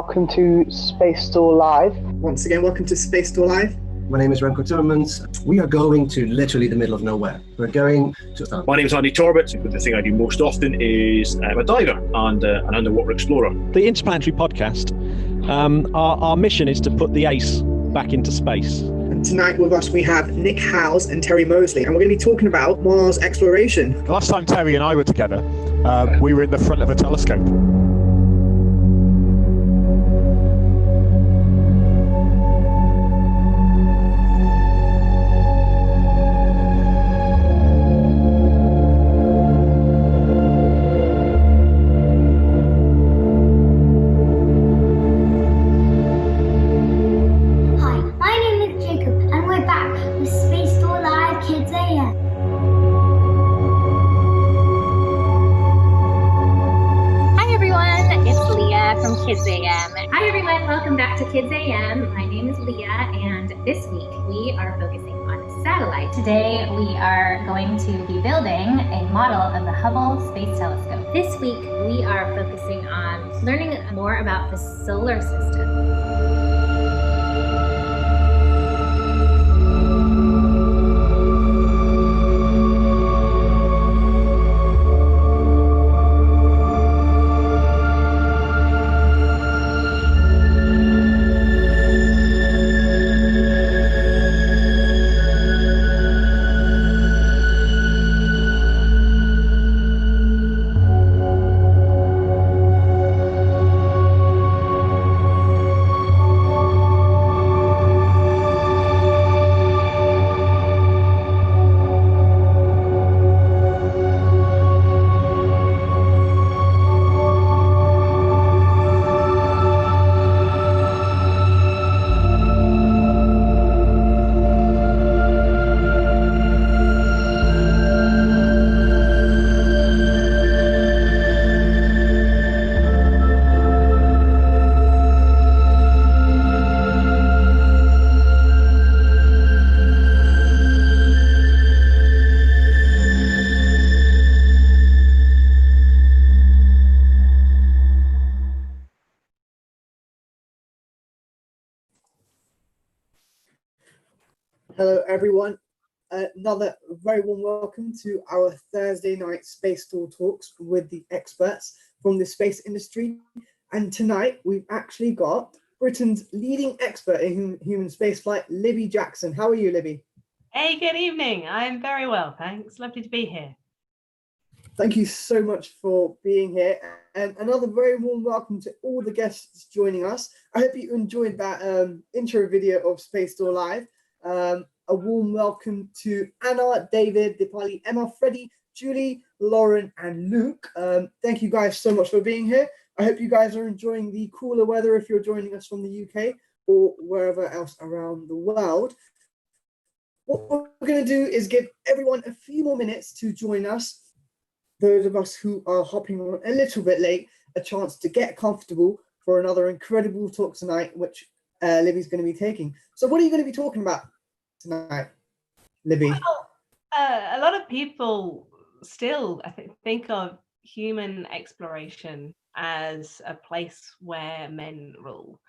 welcome to Space Store Live. Once again, welcome to Space Store Live. My name is Remco Timmermans. We are going to literally the middle of nowhere. We're going to... My name is Andy Torbett. The thing I do most often is I'm a diver and an underwater explorer. The Interplanetary Podcast, our mission is to put the ace back into space. And tonight with us we have Nick Howes and Terry Mosley, and we're going to be talking about Mars exploration. Last time Terry and I were together, we were in the front of a telescope. Kids AM. My name is Leah, and this week we are focusing on satellite. Today we are going to be building a model of the Hubble Space Telescope. This week we are focusing on learning more about the solar system. Hello everyone, another very warm welcome to our Thursday night Space Store Talks with the experts from the space industry. And tonight we've actually got Britain's leading expert in human spaceflight, Libby Jackson. How are you, Libby? Hey, good evening. I'm very well, thanks. Lovely to be here. Thank you so much for being here, and another very warm welcome to all the guests joining us. I hope you enjoyed that intro video of Space Store Live. A warm welcome to Anna, David, Dipali, Emma, Freddie, Julie, Lauren, and Luke. Thank you guys so much for being here. I hope you guys are enjoying the cooler weather if you're joining us from the UK or wherever else around the world. What we're going to do is give everyone a few more minutes to join us. Those of us who are hopping on a little bit late, a chance to get comfortable for another incredible talk tonight, which Libby's going to be taking. So what are you going to be talking about tonight, Libby? Well, a lot of people still, I think of human exploration as a place where men rule.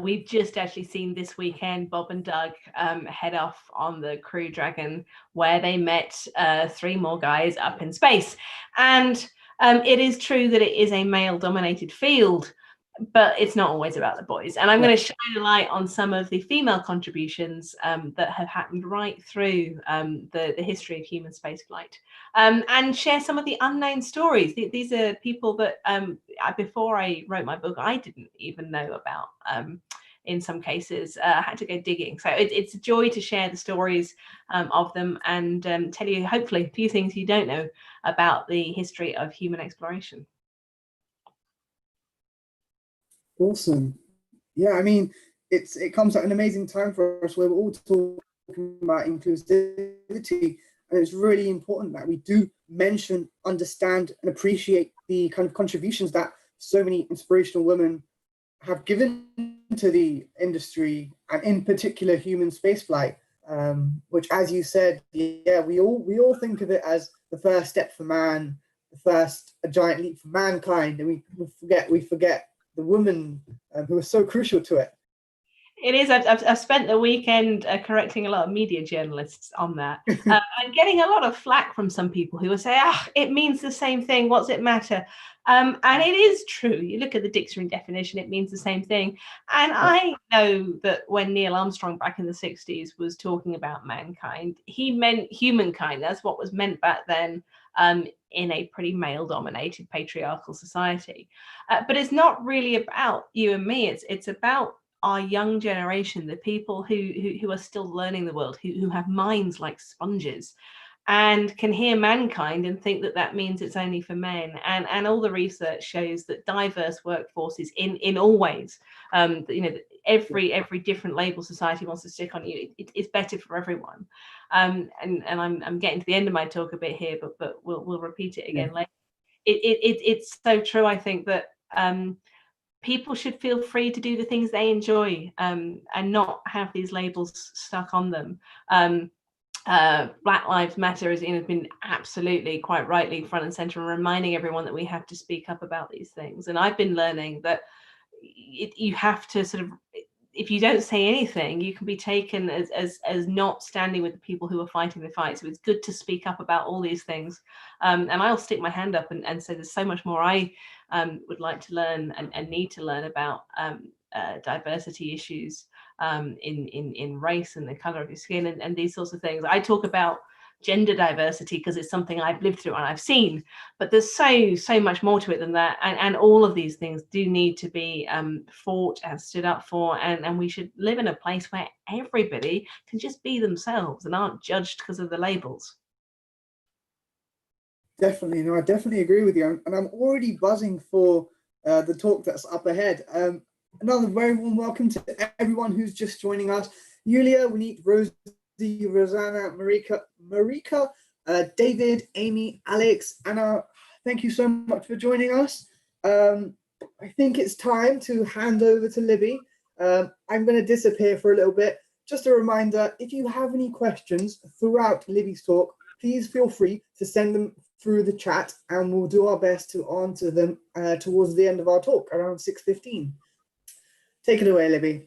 We've just actually seen this weekend Bob and Doug head off on the Crew Dragon, where they met 3 more guys up in space. And it is true that it is a male-dominated field, but it's not always about the boys. And I'm going to shine a light on some of the female contributions that have happened right through the history of human spaceflight, and share some of the unknown stories. These are people that before I wrote my book, I didn't even know about. In some cases, I had to go digging. So it's a joy to share the stories of them and tell you, hopefully, a few things you don't know about the history of human exploration. Awesome. Yeah, I mean, it comes at an amazing time for us where we're all talking about inclusivity, and it's really important that we do mention, understand, and appreciate the kind of contributions that so many inspirational women have given to the industry, and in particular human spaceflight, which, as you said, yeah, we all think of it as the first step for man, a giant leap for mankind, and we forget women who are so crucial to it. It is. I've spent the weekend correcting a lot of media journalists on that, and getting a lot of flack from some people who will say, it means the same thing. What's it matter? And it is true. You look at the dictionary definition, it means the same thing. And I know that when Neil Armstrong back in the 60s was talking about mankind, he meant humankind. That's what was meant back then, in a pretty male-dominated patriarchal society. But it's not really about you and me. It's about our young generation, the people who are still learning the world, who have minds like sponges and can hear mankind and think that that means it's only for men. And all the research shows that diverse workforces in all ways, every different label society wants to stick on you, it's better for everyone. And I'm getting to the end of my talk a bit here, but we'll repeat it again later. It's so true. I think that people should feel free to do the things they enjoy, and not have these labels stuck on them. Black Lives Matter has been absolutely, quite rightly, front and center, and reminding everyone that we have to speak up about these things. And I've been learning that you have to sort of, if you don't say anything, you can be taken as not standing with the people who are fighting the fight. So it's good to speak up about all these things. And I'll stick my hand up and say there's so much more I would like to learn and need to learn about diversity issues in race and the color of your skin and these sorts of things. I talk about gender diversity because it's something I've lived through and I've seen, but there's so much more to it than that. And all of these things do need to be fought and stood up for. And we should live in a place where everybody can just be themselves and aren't judged because of the labels. Definitely, no, I definitely agree with you, and I'm already buzzing for the talk that's up ahead. Another very warm welcome to everyone who's just joining us. Yulia, Winnie, Rosie, Rosanna, Marika, David, Amy, Alex, Anna, thank you so much for joining us. I think it's time to hand over to Libby. I'm going to disappear for a little bit. Just a reminder, if you have any questions throughout Libby's talk, please feel free to send them through the chat and we'll do our best to answer them towards the end of our talk around 6:15. Take it away, Libby.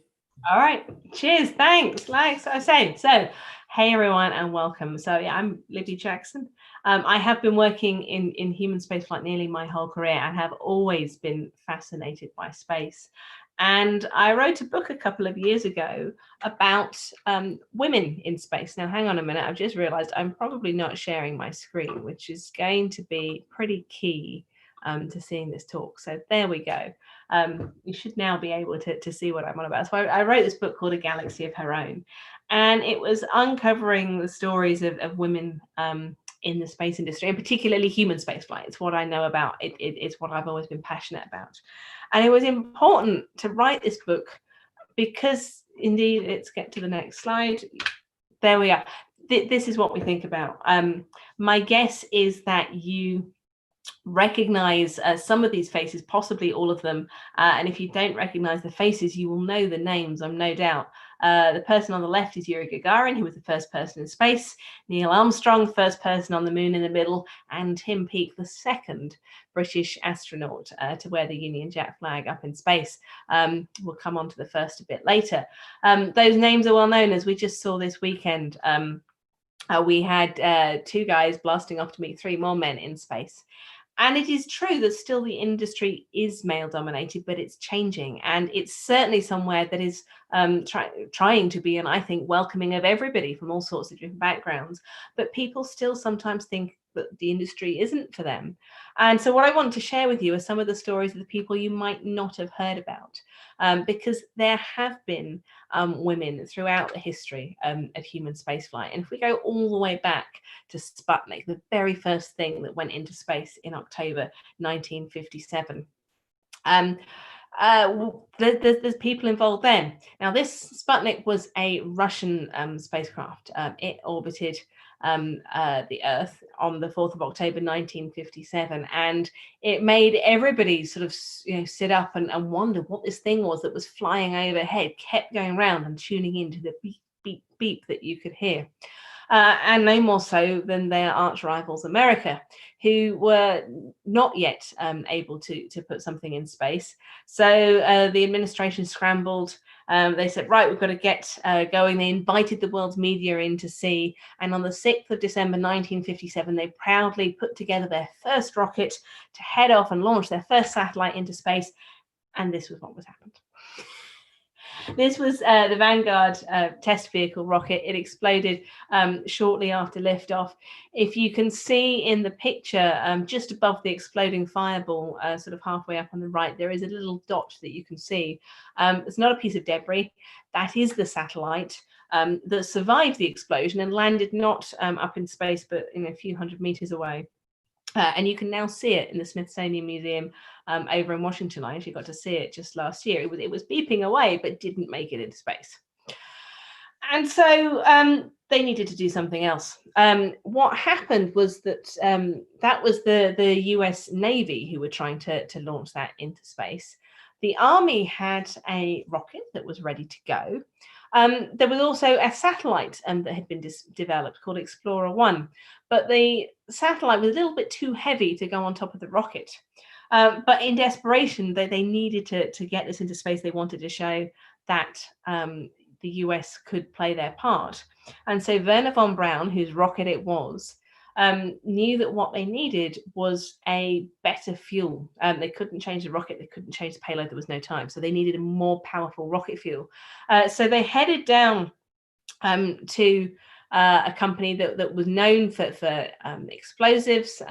All right. Cheers. Thanks. Like I was saying. So, hey, everyone, and welcome. So, yeah, I'm Libby Jackson. I have been working in human spaceflight nearly my whole career and have always been fascinated by space. And I wrote a book a couple of years ago about women in space. Now, hang on a minute. I've just realized I'm probably not sharing my screen, which is going to be pretty key to seeing this talk. So there we go. You should now be able to see what I'm on about. So I wrote this book called A Galaxy of Her Own. And it was uncovering the stories of women in the space industry, and particularly human spaceflight. It's what I know about. It's what I've always been passionate about. And it was important to write this book because, indeed, let's get to the next slide. There we are. This is what we think about. My guess is that you recognize some of these faces, possibly all of them. And if you don't recognize the faces, you will know the names, I'm no doubt. The person on the left is Yuri Gagarin, who was the first person in space. Neil Armstrong, the first person on the moon in the middle. And Tim Peake, the second British astronaut to wear the Union Jack flag up in space. We'll come on to the first a bit later. Those names are well known, as we just saw this weekend. We had 2 guys blasting off to meet 3 more men in space. And it is true that still the industry is male dominated, but it's changing. And it's certainly somewhere that is trying to be, and I think, welcoming of everybody from all sorts of different backgrounds. But people still sometimes think that the industry isn't for them. And so what I want to share with you are some of the stories of the people you might not have heard about, because there have been women throughout the history of human spaceflight. And if we go all the way back to Sputnik, the very first thing that went into space in October 1957, there's people involved then. Now, this Sputnik was a Russian spacecraft. It orbited the Earth on the 4th of October 1957, and it made everybody sort of sit up and wonder what this thing was that was flying overhead, kept going around and tuning into the beep beep beep that you could hear. and no more so than their arch rivals, America, who were not yet able to put something in space. So the administration scrambled. They said, right, we've got to get going. They invited the world's media in to see. And on the 6th of December, 1957, they proudly put together their first rocket to head off and launch their first satellite into space. And this was what was happened. This was the Vanguard test vehicle rocket. It exploded shortly after liftoff. If you can see in the picture, just above the exploding fireball, sort of halfway up on the right, there is a little dot that you can see. It's not a piece of debris. That is the satellite that survived the explosion and landed not up in space, but a few hundred meters away. And you can now see it in the Smithsonian Museum over in Washington. I actually got to see it just last year. It was beeping away, but didn't make it into space. And so they needed to do something else. What happened was that that was the US Navy who were trying to launch that into space. The Army had a rocket that was ready to go. There was also a satellite that had been developed called Explorer 1, but the satellite was a little bit too heavy to go on top of the rocket. But in desperation, they needed to get this into space. They wanted to show that the US could play their part. And so Wernher von Braun, whose rocket it was, knew that what they needed was a better fuel. They couldn't change the rocket, they couldn't change the payload, there was no time. So they needed a more powerful rocket fuel. So they headed down to a company that was known for explosives,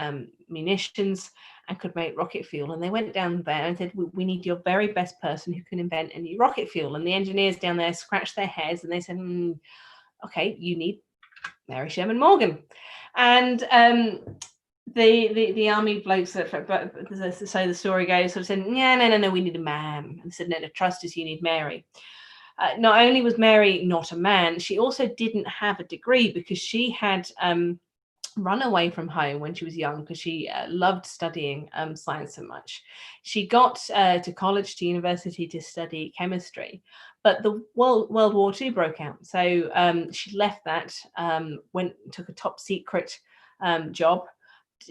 munitions, and could make rocket fuel. And they went down there and said, we need your very best person who can invent a new rocket fuel. And the engineers down there scratched their heads and they said, okay, you need Mary Sherman Morgan. And the Army blokes, so the story goes, sort of said, no, we need a man. And they said, no, trust us, you need Mary. Not only was Mary not a man, she also didn't have a degree because she had run away from home when she was young because she loved studying science so much. She got to college, to university to study chemistry, but the World War II broke out. So she left that, took a top secret job,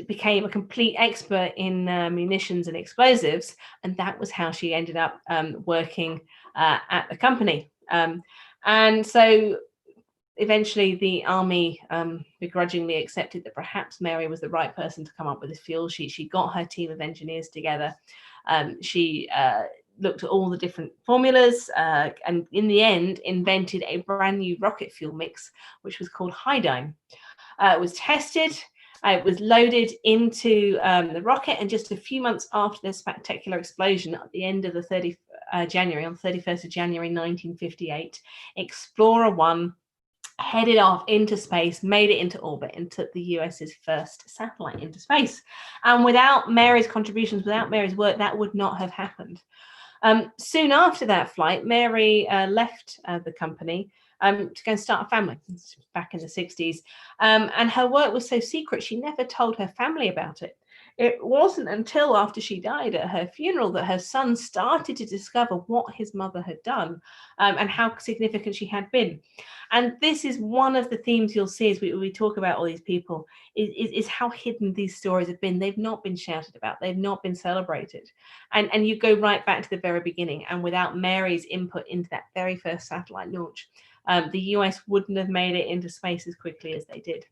became a complete expert in munitions and explosives, and that was how she ended up working at the company. And so eventually the Army begrudgingly accepted that perhaps Mary was the right person to come up with this fuel. She got her team of engineers together. She looked at all the different formulas and in the end invented a brand new rocket fuel mix, which was called Hydyne. It was tested. It was loaded into the rocket, and just a few months after the spectacular explosion at the end of the 31st of January 1958, Explorer 1 headed off into space, made it into orbit, and took the US's first satellite into space. And without Mary's contributions, without Mary's work, that would not have happened. Soon after that flight, Mary left the company to go and start a family back in the 60s. And her work was so secret, she never told her family about it. It wasn't until after she died at her funeral that her son started to discover what his mother had done and how significant she had been. And this is one of the themes you'll see as we talk about all these people, is how hidden these stories have been. They've not been shouted about. They've not been celebrated. And you go right back to the very beginning. And without Mary's input into that very first satellite launch, the US wouldn't have made it into space as quickly as they did.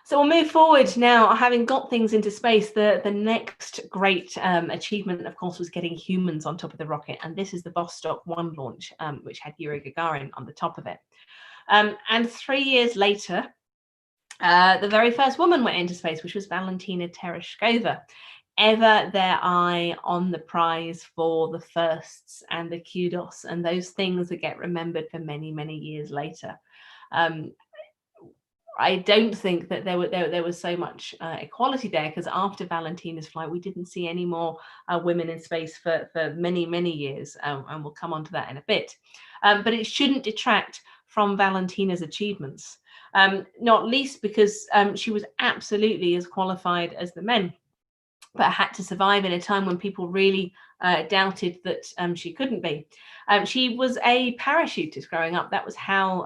So we'll move forward now. Having got things into space, the next great achievement, of course, was getting humans on top of the rocket. And this is the Vostok 1 launch, which had Yuri Gagarin on the top of it. And 3 years later, the very first woman went into space, which was Valentina Tereshkova. Ever their eye on the prize for the firsts and the kudos and those things that get remembered for many, many years later. I don't think that there was so much equality there, because after Valentina's flight, we didn't see any more women in space for many, many years, and we'll come on to that in a bit. But it shouldn't detract from Valentina's achievements, not least because she was absolutely as qualified as the men. but had to survive in a time when people really doubted that she couldn't be. She was a parachutist growing up. That was how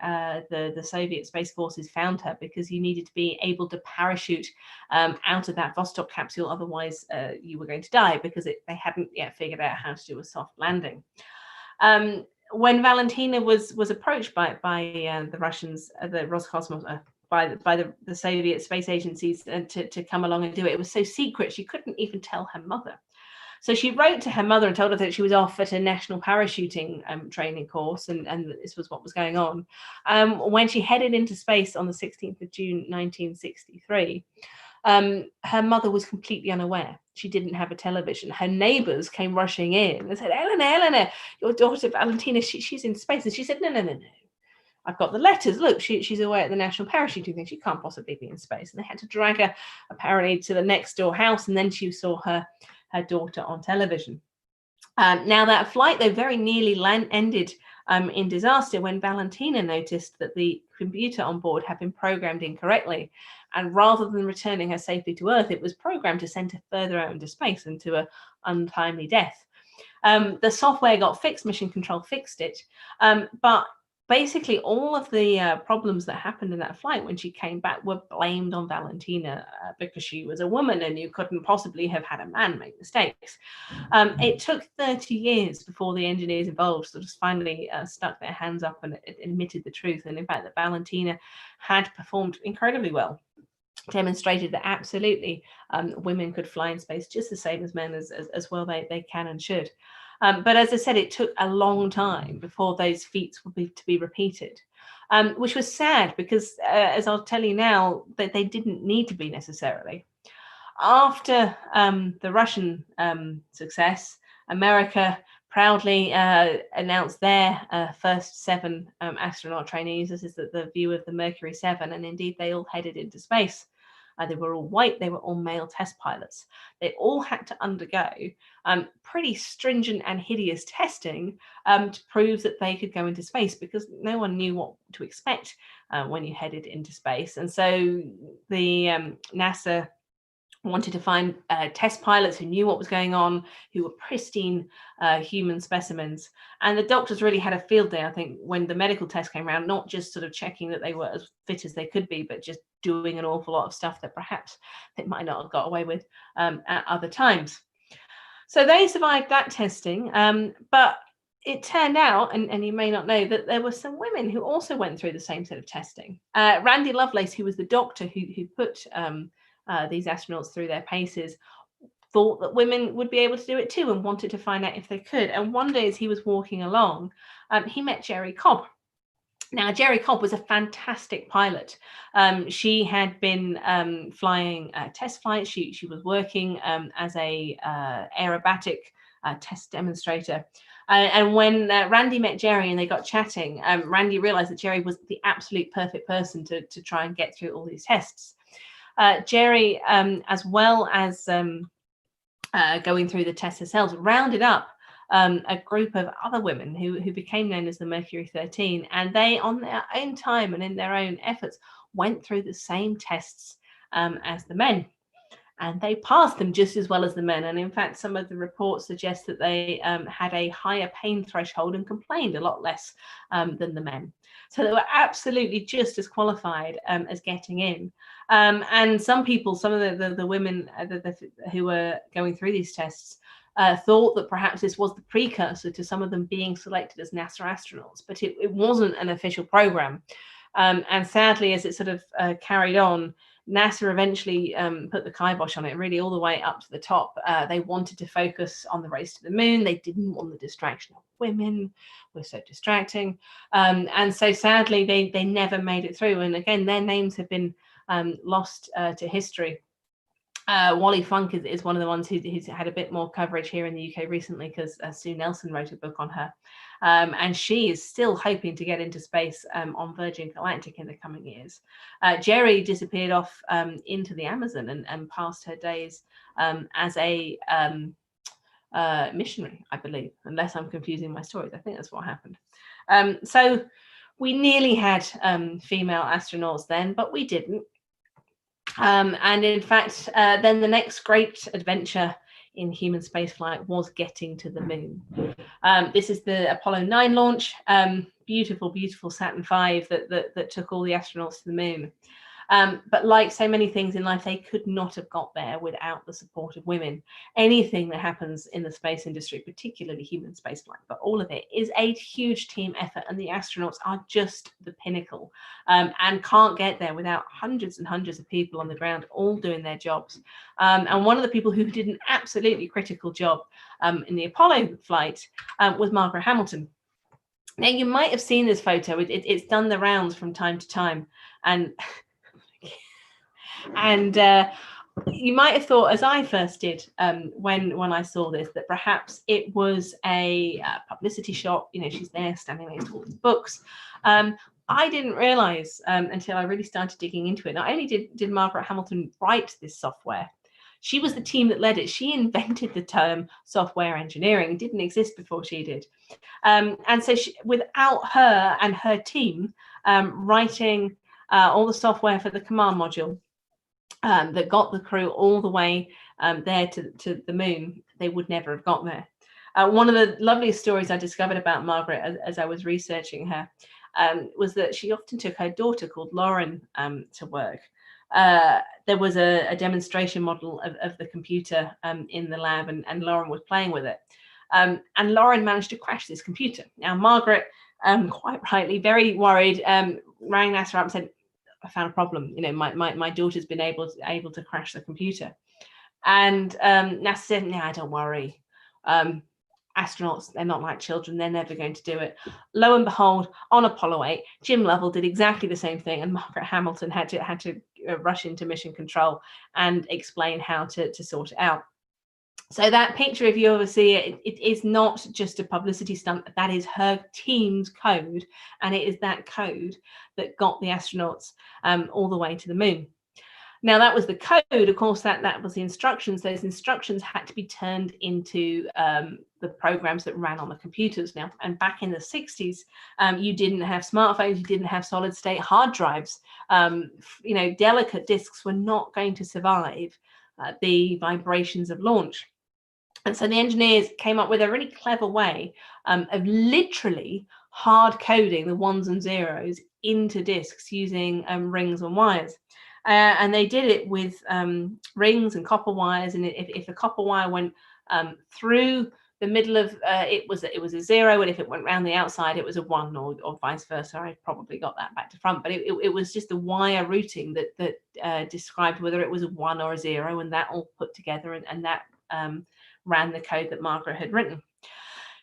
the Soviet Space Forces found her, because you needed to be able to parachute out of that Vostok capsule. Otherwise, you were going to die, because they hadn't yet figured out how to do a soft landing. When Valentina was approached by the Russians, the Roscosmos, by the Soviet space agencies to come along and do it, it was so secret she couldn't even tell her mother. So she wrote to her mother and told her that she was off at a national parachuting training course, and this was what was going on. When she headed into space on the 16th of June 1963, her mother was completely unaware. She didn't have a television. Her neighbors came rushing in and said, Eleanor, your daughter Valentina, she's in space. And she said, no. I've got the letters. Look, she's away at the national parachuting thing. She can't possibly be in space. And they had to drag her apparently to the next door house. And then she saw her daughter on television. Now that flight, though, very nearly ended in disaster when Valentina noticed that the computer on board had been programmed incorrectly. And rather than returning her safely to Earth, it was programmed to send her further out into space and to an untimely death. The software got fixed, Mission Control fixed it, but basically all of the problems that happened in that flight when she came back were blamed on Valentina because she was a woman and you couldn't possibly have had a man make mistakes. It took 30 years before the engineers involved sort of finally stuck their hands up and admitted the truth. And in fact, that Valentina had performed incredibly well, demonstrated that absolutely women could fly in space just the same as men, as well they can and should. But as I said, it took a long time before those feats would be to be repeated, which was sad because, as I'll tell you now, that they didn't need to be necessarily. After the Russian success, America proudly announced their first 7 astronaut trainees. This is the view of the Mercury 7, and indeed they all headed into space. They were all white, they were all male test pilots. They all had to undergo pretty stringent and hideous testing to prove that they could go into space, because no one knew what to expect when you headed into space. And so the NASA wanted to find test pilots who knew what was going on, who were pristine human specimens. And the doctors really had a field day, I think, when the medical test came around, not just sort of checking that they were as fit as they could be, but just doing an awful lot of stuff that perhaps they might not have got away with at other times. So they survived that testing, but it turned out, and you may not know, that there were some women who also went through the same sort of testing. Ada Lovelace, who was the doctor who put these astronauts through their paces, thought that women would be able to do it too and wanted to find out if they could. And one day as he was walking along, he met Jerrie Cobb. Now, Jerrie Cobb was a fantastic pilot. She had been flying test flights. She was working as a aerobatic test demonstrator. And when Randy met Jerrie and they got chatting, Randy realized that Jerrie was the absolute perfect person to try and get through all these tests. Jerrie, as well as going through the tests herself, rounded up a group of other women who became known as the Mercury 13, and they, on their own time and in their own efforts, went through the same tests as the men. And they passed them just as well as the men. And in fact, some of the reports suggest that they had a higher pain threshold and complained a lot less than the men. So they were absolutely just as qualified as getting in. And some people, some of the women who were going through these tests thought that perhaps this was the precursor to some of them being selected as NASA astronauts, but it wasn't an official program. And sadly, as it sort of carried on, NASA eventually put the kibosh on it, really all the way up to the top. They wanted to focus on the race to the moon. They didn't want the distraction of women. We're so distracting. And so sadly, they never made it through. And again, their names have been lost to history. Wally Funk is one of the ones who's had a bit more coverage here in the UK recently, because Sue Nelson wrote a book on her. And she is still hoping to get into space on Virgin Galactic in the coming years. Jerrie disappeared off into the Amazon and passed her days as a missionary, I believe, unless I'm confusing my stories. I think that's what happened. So we nearly had female astronauts then, but we didn't. And in fact, then the next great adventure in human spaceflight was getting to the moon. This is the Apollo 9 launch, beautiful, beautiful Saturn V that took all the astronauts to the moon. But like so many things in life, they could not have got there without the support of women. Anything that happens in the space industry, particularly human spaceflight, but all of it is a huge team effort, and the astronauts are just the pinnacle, and can't get there without hundreds and hundreds of people on the ground all doing their jobs. And one of the people who did an absolutely critical job in the Apollo flight was Margaret Hamilton. Now, you might have seen this photo. It's done the rounds from time to time, and you might have thought, as I first did when I saw this, that perhaps it was a publicity shot. You know, she's there standing next to all these books. I didn't realize until I really started digging into it. Not only did Margaret Hamilton write this software, she was the team that led it. She invented the term software engineering. It didn't exist before she did. And so without her and her team writing all the software for the command module, that got the crew all the way there to the moon, they would never have got there. One of the loveliest stories I discovered about Margaret as I was researching her was that she often took her daughter called Lauren to work. There was a demonstration model of the computer in the lab, and Lauren was playing with it. And Lauren managed to crash this computer. Now, Margaret, quite rightly, very worried, rang NASA up and said, I found a problem. You know, my daughter's been able to crash the computer. And NASA said, nah, don't worry. Astronauts, they're not like children. They're never going to do it. Lo and behold, on Apollo 8, Jim Lovell did exactly the same thing, and Margaret Hamilton had to rush into mission control and explain how to sort it out. So that picture, if you ever see it, it is not just a publicity stunt. That is her team's code, and it is that code that got the astronauts all the way to the moon. Now, that was the code. Of course, that was the instructions. Those instructions had to be turned into the programs that ran on the computers now. And back in the 60s, you didn't have smartphones, you didn't have solid state hard drives. You know, delicate disks were not going to survive the vibrations of launch. And so the engineers came up with a really clever way of literally hard coding the ones and zeros into disks using rings and wires. And they did it with rings and copper wires. And if a copper wire went through the middle of it was a zero, and if it went around the outside, it was a one, or vice versa. I probably got that back to front, but it was just the wire routing that described whether it was a one or a zero, and that all put together, and that ran the code that Margaret had written.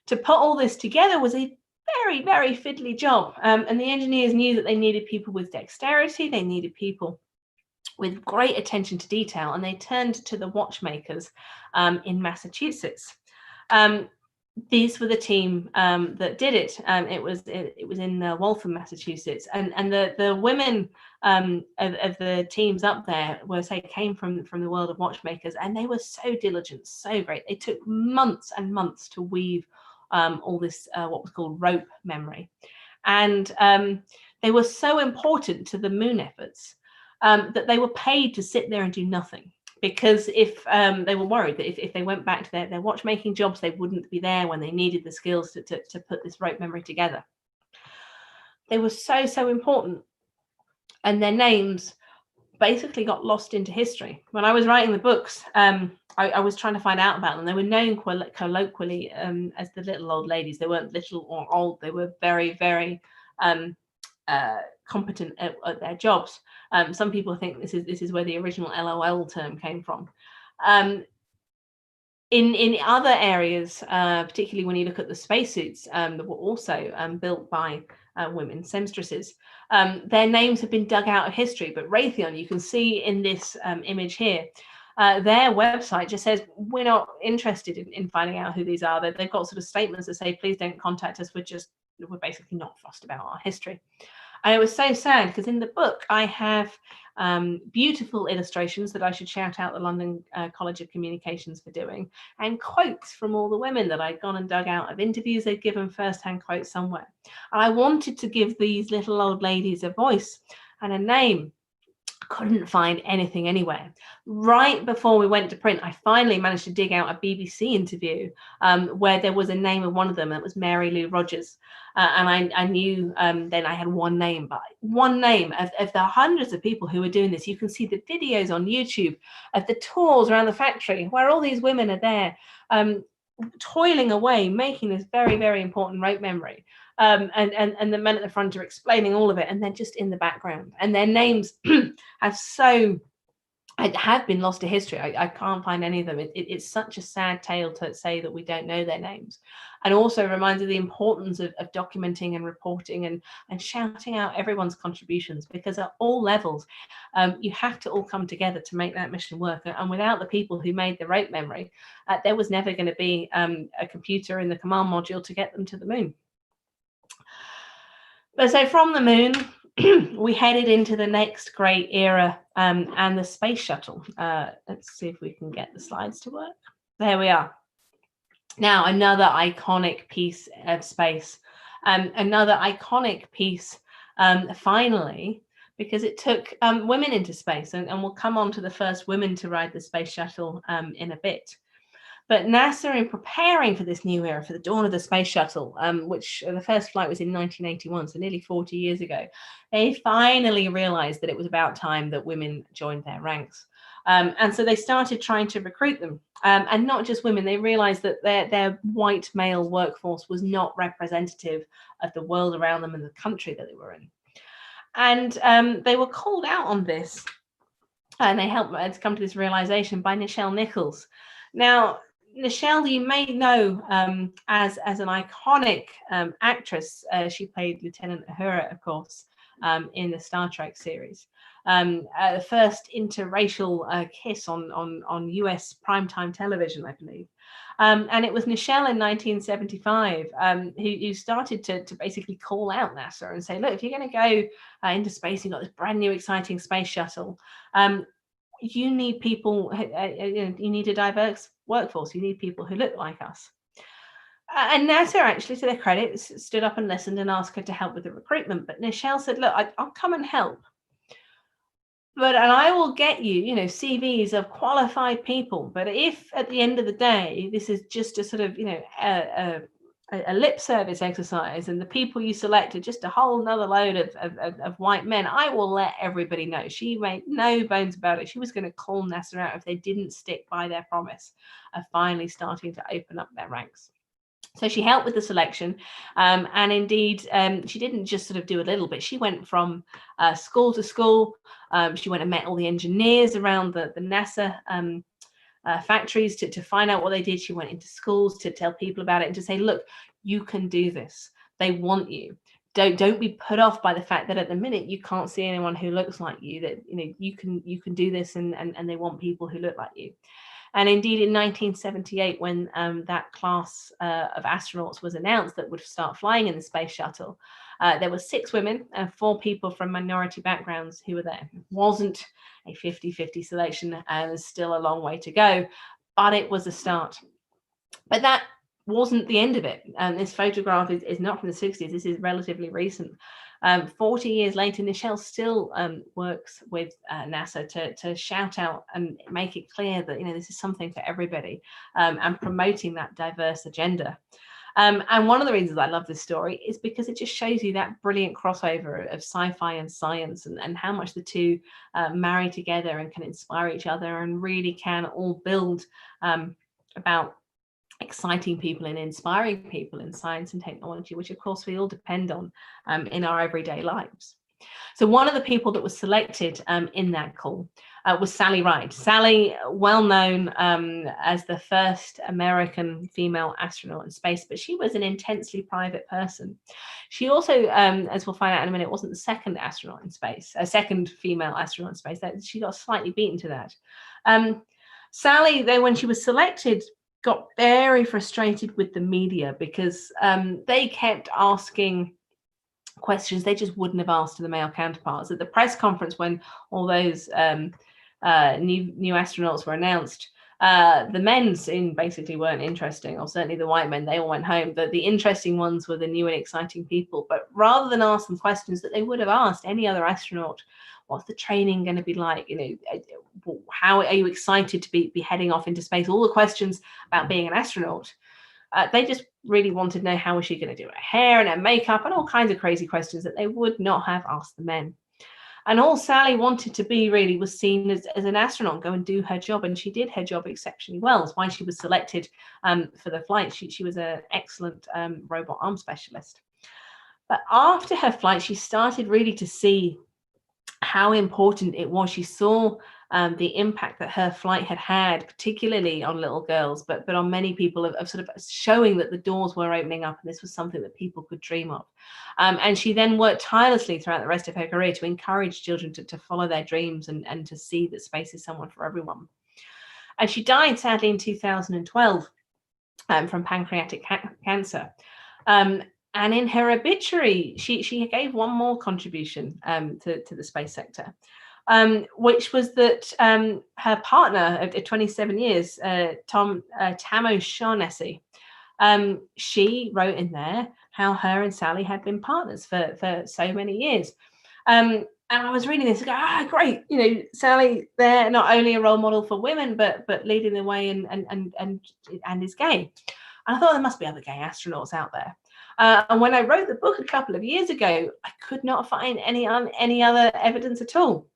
To put all this together was a very, very fiddly job, and the engineers knew that they needed people with dexterity. They needed people with great attention to detail, and they turned to the watchmakers in Massachusetts. These were the team that did it. It was in Waltham, Massachusetts, and the women of the teams up there came from the world of watchmakers, and they were so diligent, so great. They took months and months to weave all this what was called rope memory, and they were so important to the moon efforts that they were paid to sit there and do nothing. Because if they were worried that if they went back to their watchmaking jobs, they wouldn't be there when they needed the skills to put this rope memory together. They were so important, and their names basically got lost into history. When I was writing the books, I was trying to find out about them. They were known colloquially as the little old ladies. They weren't little or old. They were very, very competent at their jobs. Some people think this is where the original LOL term came from. In other areas, particularly when you look at the spacesuits that were also built by women, seamstresses, their names have been dug out of history. But Raytheon, you can see in this image here, their website just says, we're not interested in finding out who these are. They've got sort of statements that say, please don't contact us. We're basically not fussed about our history. And it was so sad, because in the book I have beautiful illustrations that I should shout out the London College of Communications for doing, and quotes from all the women that I'd gone and dug out of interviews they'd given, first-hand quotes somewhere. And I wanted to give these little old ladies a voice and a name. couldn't find anything anywhere. Right before we went to print, I finally managed to dig out a BBC interview where there was a name of one of them. It was Mary Lou Rogers. And I knew then I had one name, but one name of the hundreds of people who were doing this. You can see the videos on YouTube of the tours around the factory where all these women are there toiling away, making this very, very important rope memory. And the men at the front are explaining all of it, and they're just in the background. And their names have been lost to history. I can't find any of them. It's such a sad tale to say that we don't know their names, and also reminds of the importance of documenting and reporting and shouting out everyone's contributions, because at all levels, you have to all come together to make that mission work. And without the people who made the rope memory, there was never going to be a computer in the command module to get them to the moon. But so from the moon, we headed into the next great era and the space shuttle. Let's see if we can get the slides to work. There we are. Now, another iconic piece of space. Another iconic piece, finally, because it took women into space. And we'll come on to the first women to ride the space shuttle in a bit. But NASA, in preparing for this new era, for the dawn of the space shuttle, which the first flight was in 1981, so nearly 40 years ago, they finally realized that it was about time that women joined their ranks. And so they started trying to recruit them. And not just women, they realized that their white male workforce was not representative of the world around them and the country that they were in. And they were called out on this. And they helped to come to this realization by Nichelle Nichols. Now, Nichelle, you may know as an iconic actress. She played Lieutenant Uhura, of course, in the Star Trek series. The first interracial kiss on US primetime television, I believe. And it was Nichelle in 1975 who started to basically call out NASA and say, look, if you're going to go into space, you've got this brand new exciting space shuttle. You need people, you need a diverse workforce. You need people who look like us. And NASA, actually, to their credit, stood up and listened and asked her to help with the recruitment. But Nichelle said, look, I'll come and help. And I will get you, CVs of qualified people. But if at the end of the day, this is just a sort of, a lip service exercise, and the people you select are just a whole nother load of white men, I will let everybody know. She made no bones about it. She was going to call NASA out if they didn't stick by their promise of finally starting to open up their ranks. So she helped with the selection, and indeed, she didn't just sort of do a little bit. She went from school to school. She went and met all the engineers around the NASA factories to find out what they did. She went into schools to tell people about it and to say, look, you can do this. They want you. Don't be put off by the fact that at the minute you can't see anyone who looks like you, that you can do this, and they want people who look like you. And indeed, in 1978, when that class of astronauts was announced that would start flying in the space shuttle, there were 6 women and 4 people from minority backgrounds who were there. It wasn't a 50-50 selection, and there's still a long way to go, but it was a start. But that wasn't the end of it. This photograph is not from the 60s. This is relatively recent. 40 years later, Nichelle still works with NASA to shout out and make it clear that this is something for everybody, and promoting that diverse agenda. And one of the reasons I love this story is because it just shows you that brilliant crossover of sci-fi and science, and how much the two marry together and can inspire each other, and really can all build about exciting people and inspiring people in science and technology, which of course we all depend on in our everyday lives. So one of the people that was selected in that call was Sally Ride. Sally, well known as the first American female astronaut in space, but she was an intensely private person. She also, as we'll find out in a minute, wasn't the second astronaut in space, a second female astronaut in space. She got slightly beaten to that. Sally, though, when she was selected, got very frustrated with the media because they kept asking questions they just wouldn't have asked to the male counterparts. At the press conference when all those new astronauts were announced, The men soon basically weren't interesting, or certainly the white men, they all went home. The interesting ones were the new and exciting people. But rather than ask them questions that they would have asked any other astronaut, what's the training going to be like? How are you excited to be heading off into space? All the questions about being an astronaut. They just really wanted to know, how was she going to do her hair and her makeup and all kinds of crazy questions that they would not have asked the men. And all Sally wanted to be really was seen as an astronaut, go and do her job. And she did her job exceptionally well. That's why she was selected for the flight. She was an excellent robot arm specialist. But after her flight, she started really to see how important it was. She saw the impact that her flight had, particularly on little girls, but on many people, of sort of showing that the doors were opening up, and this was something that people could dream of. And she then worked tirelessly throughout the rest of her career to encourage children to follow their dreams and to see that space is somewhere for everyone. And she died sadly in 2012 from pancreatic cancer. And in her obituary, she gave one more contribution to the space sector, which was that her partner of 27 years, Tamo Shaughnessy, she wrote in there how her and Sally had been partners for so many years. And I was reading this and go, great, Sally, they're not only a role model for women, but leading the way and is gay. And I thought there must be other gay astronauts out there. And when I wrote the book a couple of years ago, I could not find any other evidence at all.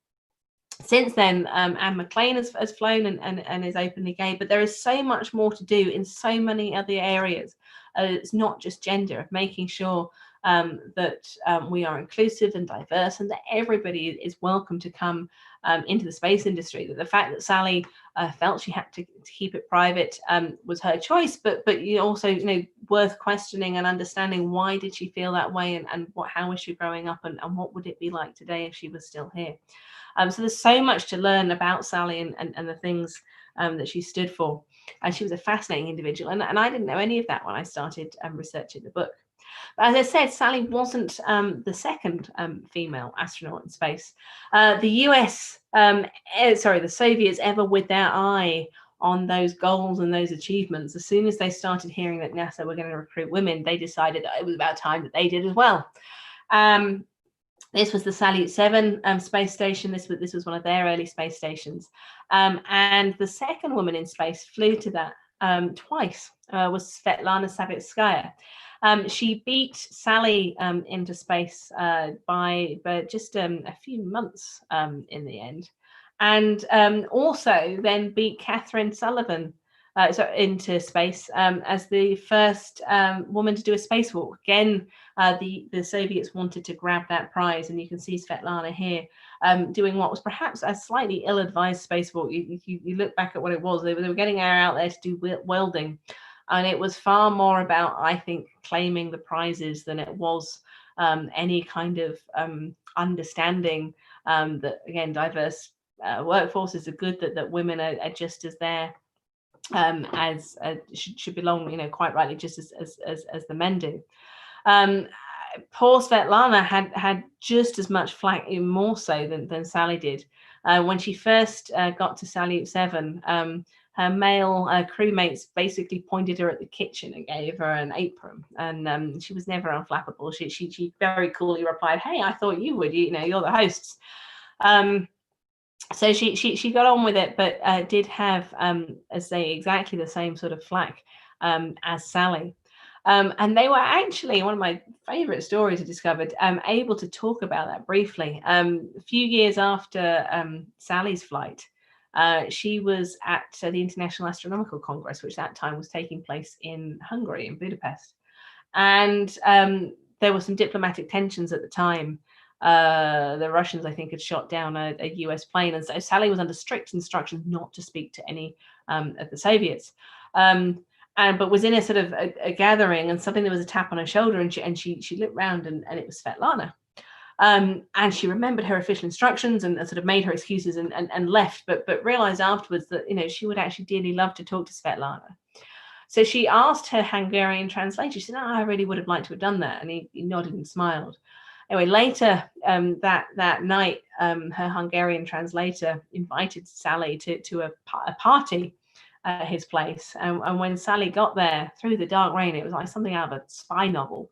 Since then, Anne McLean has flown and is openly gay, but there is so much more to do in so many other areas. It's not just gender, of making sure that we are inclusive and diverse, and that everybody is welcome to come into the space industry. That the fact that Sally felt she had to keep it private was her choice, but also worth questioning and understanding, why did she feel that way, and how was she growing up, and what would it be like today if she was still here. So there's so much to learn about Sally and the things that she stood for. And she was a fascinating individual, and I didn't know any of that when I started researching the book. But as I said, Sally wasn't the second female astronaut in space. The Soviets, ever with their eye on those goals and those achievements, as soon as they started hearing that NASA were going to recruit women, they decided that it was about time that they did as well. This was the Salyut 7 space station. This was one of their early space stations. And the second woman in space flew to that twice, was Svetlana Savitskaya. She beat Sally into space by just a few months in the end. And also then beat Catherine Sullivan into space as the first woman to do a spacewalk. Again, the Soviets wanted to grab that prize, and you can see Svetlana here doing what was perhaps a slightly ill-advised spacewalk. You look back at what it was. They were getting her out there to do welding, and it was far more about, I think, claiming the prizes than it was any kind of understanding that, again, diverse workforces are good, that women are just as there as should belong, quite rightly, just as the men do. Poor Svetlana had just as much flack, even more so than Sally did. When she first got to Salyut 7, her male crewmates basically pointed her at the kitchen and gave her an apron, and she was never unflappable. She very coolly replied, "Hey, I thought you would. You're the hosts." So she got on with it, but did have, as they exactly the same sort of flack as Sally. And they were actually, one of my favorite stories I discovered, able to talk about that briefly. A few years after Sally's flight, she was at the International Astronomical Congress, which at that time was taking place in Hungary, in Budapest. And there were some diplomatic tensions at the time. The Russians, I think, had shot down a US plane, and so Sally was under strict instructions not to speak to any of the Soviets. But was in a sort of a gathering, and suddenly there was a tap on her shoulder, and she looked round, and it was Svetlana. And she remembered her official instructions and sort of made her excuses and left, but realized afterwards that she would actually dearly love to talk to Svetlana. So she asked her Hungarian translator. She said, "Oh, I really would have liked to have done that," and he nodded and smiled. Anyway, later that night, her Hungarian translator invited Sally to a party his place. And when Sally got there through the dark rain, it was like something out of a spy novel.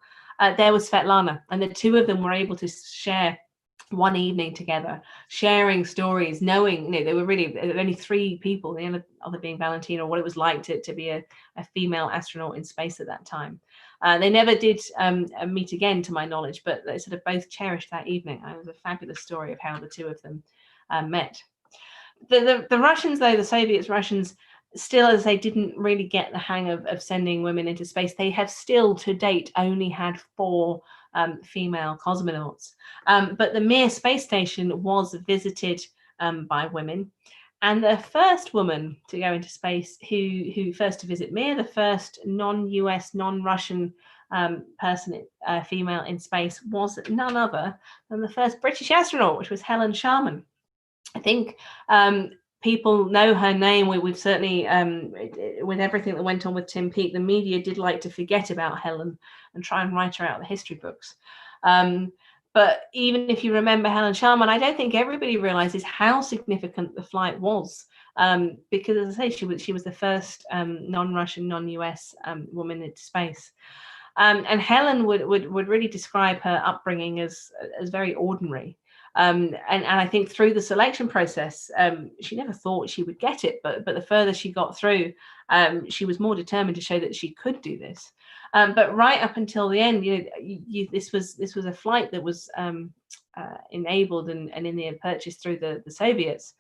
There was Svetlana, and the two of them were able to share one evening together, sharing stories, knowing, there were only three people, the other being Valentina, what it was like to be a female astronaut in space at that time. They never did meet again, to my knowledge, but they sort of both cherished that evening. It was a fabulous story of how the two of them met. The Russians, though, the Soviets, Russians, still, as they didn't really get the hang of sending women into space, they have still to date only had 4 female cosmonauts. But the Mir space station was visited by women. And the first woman to go into space, who first to visit Mir, the first non-US, non-Russian person, female in space, was none other than the first British astronaut, which was Helen Sharman. I think people know her name. We've certainly, with everything that went on with Tim Peake, the media did like to forget about Helen and try and write her out of the history books. But even if you remember Helen Sharman, I don't think everybody realizes how significant the flight was, because, as I say, she was the first non-Russian, non-US woman into space. And Helen would really describe her upbringing as very ordinary. And I think through the selection process, she never thought she would get it, but the further she got through, she was more determined to show that she could do this. But right up until the end, this was a flight that was enabled and in the end purchased through the Soviets,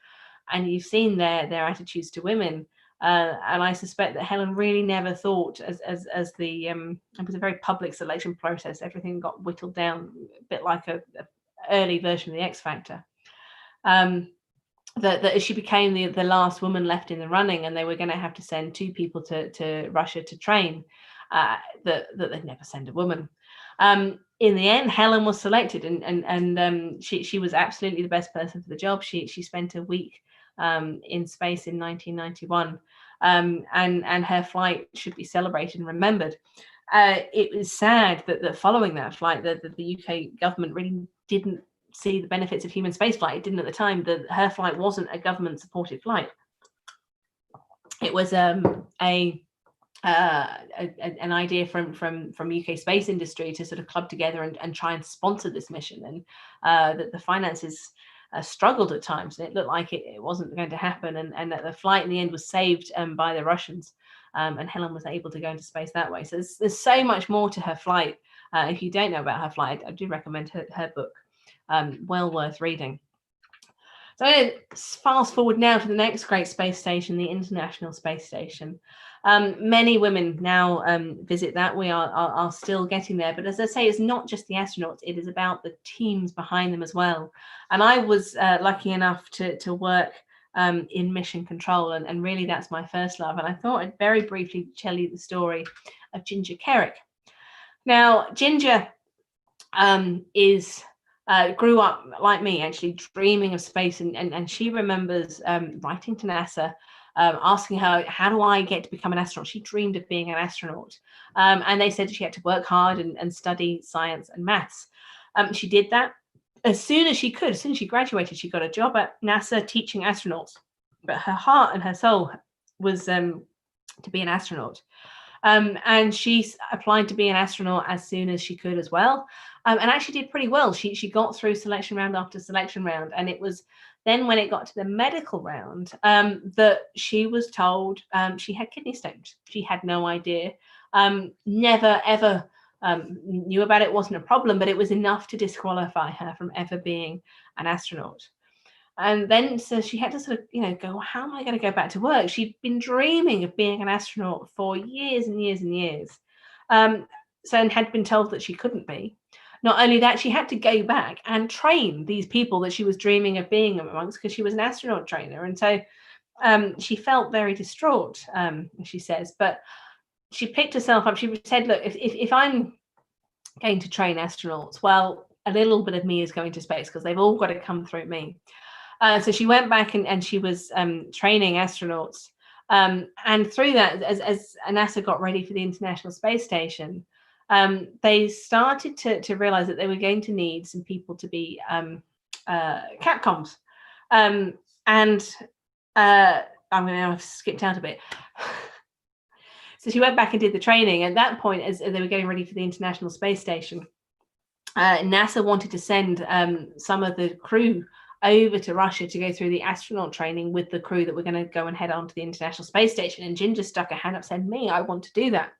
and you've seen their attitudes to women. And I suspect that Helen really never thought, as it was a very public selection process. Everything got whittled down, a bit like a early version of the X Factor. That she became the last woman left in the running, and they were going to have to send 2 people to Russia to train. That they'd never send a woman. In the end, Helen was selected, and she was absolutely the best person for the job. She spent a week in space in 1991, and her flight should be celebrated and remembered. It was sad that following that flight, the UK government really didn't see the benefits of human spaceflight. It didn't at the time. Her flight wasn't a government-supported flight. It was an idea from UK space industry to sort of club together and try and sponsor this mission, and that the finances struggled at times, and it looked like it wasn't going to happen, and that the flight in the end was saved by the Russians, and Helen was able to go into space that way. So there's so much more to her flight. If you don't know about her flight, I do recommend her book, well worth reading. So I'm going to fast forward now to the next great space station, the International Space Station. Many women now visit that. We are still getting there, but as I say, it's not just the astronauts, it is about the teams behind them as well. And I was lucky enough to work in mission control, and really that's my first love. And I thought I'd very briefly tell you the story of Ginger Kerrick. Now, Ginger grew up like me, actually dreaming of space, and she remembers writing to NASA, asking her, how do I get to become an astronaut? She dreamed of being an astronaut. And they said she had to work hard and study science and maths. She did that as soon as she could. As soon as she graduated, she got a job at NASA teaching astronauts. But her heart and her soul was to be an astronaut. And she applied to be an astronaut as soon as she could as well. And actually did pretty well. She got through selection round after selection round. And it was then when it got to the medical round that she was told she had kidney stones. She had no idea. Never, ever knew about it. Wasn't a problem, but it was enough to disqualify her from ever being an astronaut. And then so she had to sort of, go, how am I going to go back to work? She'd been dreaming of being an astronaut for years and years and years. And had been told that she couldn't be. Not only that, she had to go back and train these people that she was dreaming of being amongst, because she was an astronaut trainer. And so she felt very distraught, she says. But she picked herself up. She said, look, if I'm going to train astronauts, well, a little bit of me is going to space, because they've all got to come through me. So she went back and she was training astronauts. And through that, as NASA got ready for the International Space Station, they started to realize that they were going to need some people to be Capcoms. And I'm going to have skipped out a bit. So she went back and did the training. At that point, as they were getting ready for the International Space Station, NASA wanted to send some of the crew over to Russia to go through the astronaut training with the crew that were going to go and head on to the International Space Station. And Ginger stuck her hand up, said, "Me, I want to do that."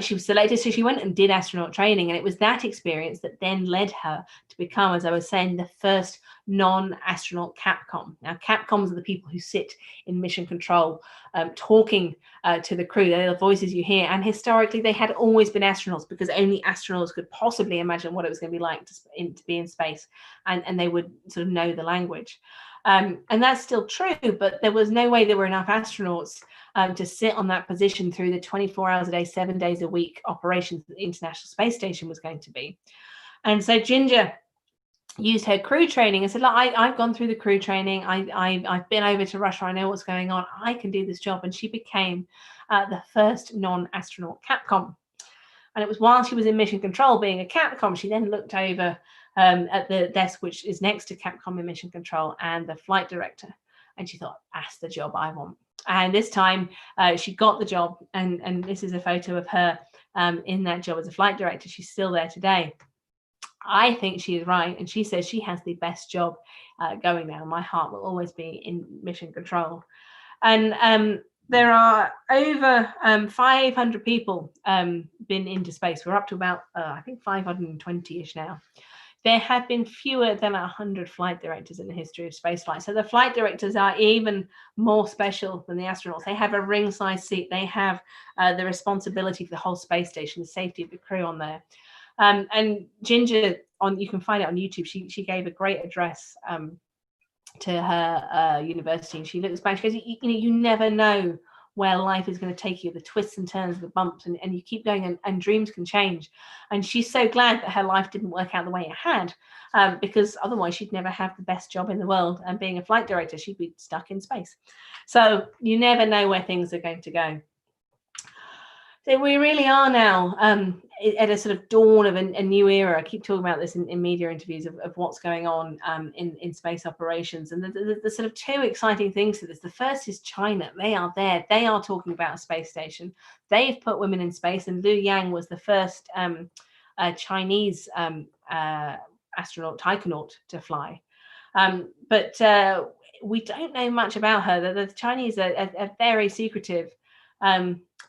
She was selected, so she went and did astronaut training, and it was that experience that then led her to become, as I was saying, the first non-astronaut Capcom. Now, Capcoms are the people who sit in mission control, talking to the crew. They're the voices you hear, and historically they had always been astronauts, because only astronauts could possibly imagine what it was going to be like to be in space, and they would sort of know the language. And that's still true, but there was no way there were enough astronauts to sit on that position through the 24 hours a day, 7 days a week operations that the International Space Station was going to be. And so Ginger used her crew training and said, "Look, I've gone through the crew training. I've been over to Russia. I know what's going on. I can do this job." And she became the first non-astronaut Capcom. And it was while she was in mission control being a Capcom, she then looked over at the desk which is next to Capcom in mission control and the flight director. And she thought, "That's the job I want." And this time she got the job. And this is a photo of her in that job as a flight director. She's still there today. I think she is right. And she says she has the best job going now. My heart will always be in mission control. And there are over 500 people been into space. We're up to about, I think, 520-ish now. There have been fewer than 100 flight directors in the history of spaceflight. So the flight directors are even more special than the astronauts. They have a ring-size seat. They have the responsibility for the whole space station, the safety of the crew on there. And Ginger, you can find it on YouTube, she gave a great address to her university. And she looks back, she goes, you never know where life is going to take you, the twists and turns, the bumps, and you keep going, and dreams can change. And she's so glad that her life didn't work out the way it had, because otherwise she'd never have the best job in the world. And being a flight director, she'd be stuck in space. So you never know where things are going to go. So we really are now at a sort of dawn of a new era. I keep talking about this in media interviews of what's going on in space operations. And the sort of two exciting things to this. The first is China. They are there. They are talking about a space station. They've put women in space, and Liu Yang was the first Chinese astronaut, taikonaut, to fly. But we don't know much about her. The Chinese are very secretive.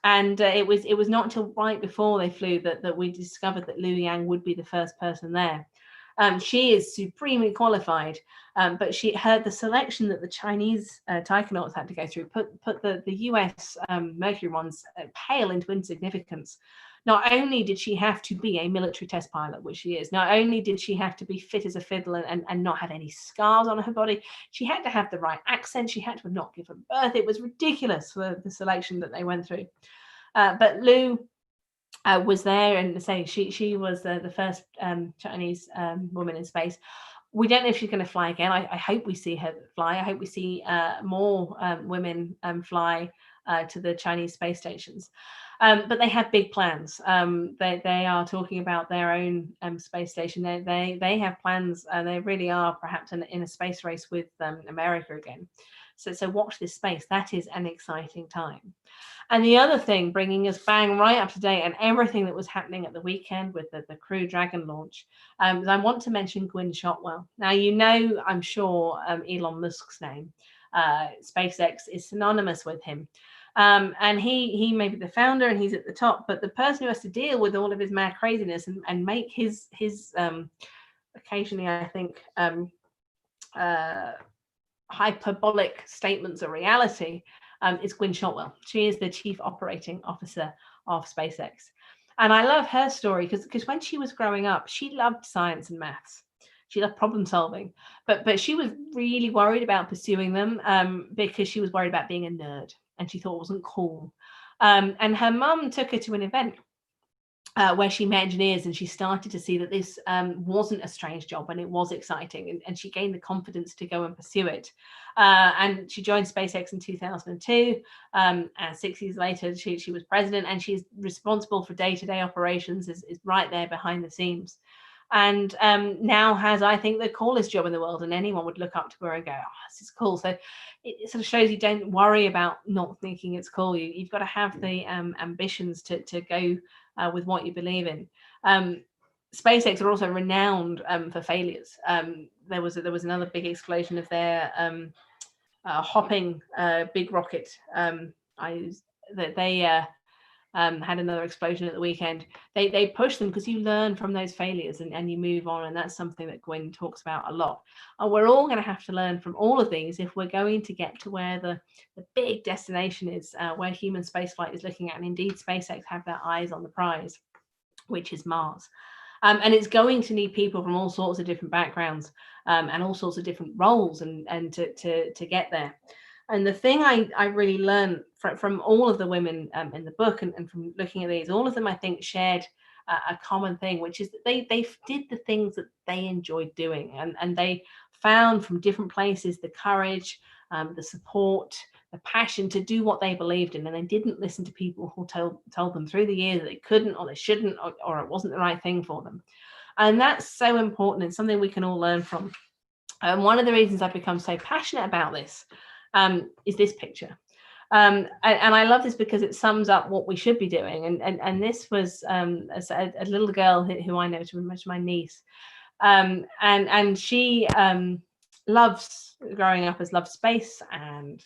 And it was not until right before they flew that we discovered that Liu Yang would be the first person there. She is supremely qualified, but she heard the selection that the Chinese taikonauts had to go through put the US Mercury ones pale into insignificance. Not only did she have to be a military test pilot, which she is, not only did she have to be fit as a fiddle and not have any scars on her body, she had to have the right accent. She had to have not given birth. It was ridiculous for the selection that they went through. But Liu was there, and say she was the first Chinese woman in space. We don't know if she's going to fly again. I hope we see her fly. I hope we see more women fly to the Chinese space stations. But they have big plans. They are talking about their own space station. They have plans. They really are perhaps in a space race with America again. So watch this space. That is an exciting time. And the other thing, bringing us bang right up to date and everything that was happening at the weekend with the Crew Dragon launch, I want to mention Gwynne Shotwell. Now, you know, I'm sure Elon Musk's name. SpaceX is synonymous with him. And he may be the founder and he's at the top, but the person who has to deal with all of his mad craziness and make his occasionally, I think, hyperbolic statements a reality is Gwynne Shotwell. She is the Chief Operating Officer of SpaceX. And I love her story because when she was growing up, she loved science and maths. She loved problem solving, but she was really worried about pursuing them because she was worried about being a nerd. And she thought it wasn't cool. And her mum took her to an event where she met engineers, and she started to see that this wasn't a strange job and it was exciting. And she gained the confidence to go and pursue it. And she joined SpaceX in 2002. And 6 years later, she was president, and she's responsible for day-to-day operations, is right there behind the scenes. and now has, I think, the coolest job in the world, and anyone would look up to her and go, oh, this is cool. So it sort of shows you don't worry about not thinking it's cool. You've got to have the ambitions to go with what you believe in. SpaceX are also renowned for failures. There was another big explosion of their hopping big rocket. Had another explosion at the weekend. They push them because you learn from those failures and you move on, and that's something that Gwynne talks about a lot. And we're all going to have to learn from all of these if we're going to get to where the big destination is, where human spaceflight is looking at. And indeed, SpaceX have their eyes on the prize, which is Mars. And it's going to need people from all sorts of different backgrounds and all sorts of different roles and to get there. And the thing I really learned from all of the women in the book and from looking at these, all of them, I think, shared a common thing, which is that they did the things that they enjoyed doing. And they found from different places the courage, the support, the passion to do what they believed in. And they didn't listen to people who told them through the years that they couldn't or they shouldn't or it wasn't the right thing for them. And that's so important and something we can all learn from. And one of the reasons I've become so passionate about this is this picture. And I love this because it sums up what we should be doing. And this was a little girl who I know to much my niece. And she loves, growing up, has loved space and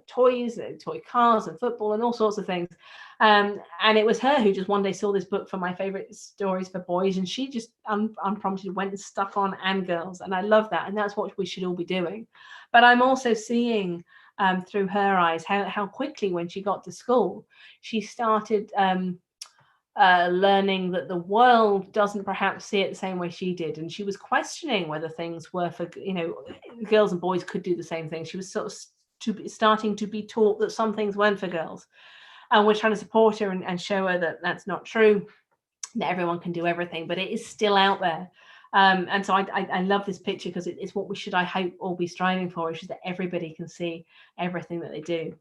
toys, toy cars and football and all sorts of things. And it was her who just one day saw this book for my favorite stories for boys, and she just unprompted went and stuck on and girls. And I love that. And that's what we should all be doing. But I'm also seeing through her eyes how quickly, when she got to school, she started learning that the world doesn't perhaps see it the same way she did. And she was questioning whether things were for, girls and boys could do the same thing. She was sort of starting to be taught that some things weren't for girls. And we're trying to support her and show her that that's not true, that everyone can do everything, but it is still out there. And so I love this picture because it's what we should, I hope, all be striving for, is that everybody can see everything that they do.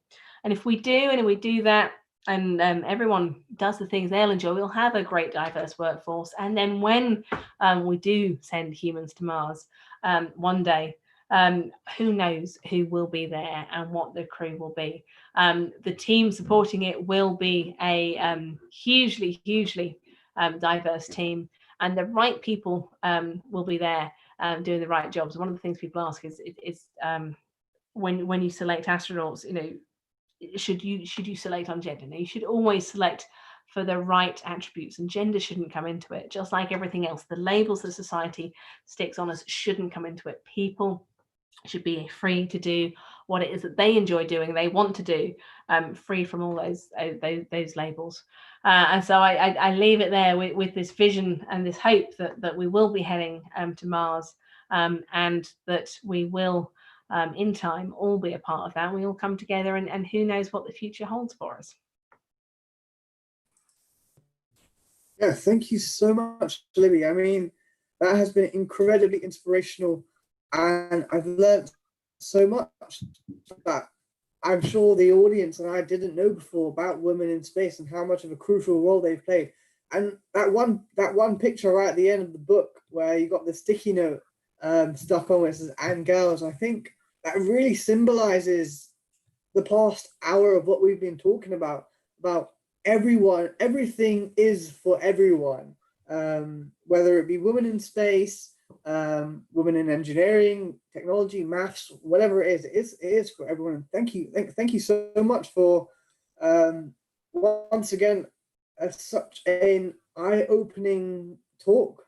And if we do that, and everyone does the things they'll enjoy, we'll have a great diverse workforce. And then when we do send humans to Mars one day, who knows who will be there and what the crew will be. The team supporting it will be a hugely diverse team, and the right people will be there doing the right jobs. One of the things people ask is when you select astronauts, should you select on gender? No, you should always select for the right attributes, and gender shouldn't come into it. Just like everything else, the labels that society sticks on us shouldn't come into it. People should be free to do what it is that they enjoy doing, they want to do, free from all those labels. And so I leave it there with this vision and this hope that we will be heading to Mars, and that we will in time all be a part of that. We all come together, and who knows what the future holds for us. Yeah, thank you so much, Libby. I mean, that has been incredibly inspirational, and I've learned so much that I'm sure the audience and I didn't know before about women in space and how much of a crucial role they've played. And that one picture right at the end of the book where you got the sticky note stuck on, where it says "and girls," I think that really symbolizes the past hour of what we've been talking about everyone. Everything is for everyone, whether it be women in space, women in engineering, technology, maths, whatever it is for everyone. Thank you so much for once again such an eye-opening talk.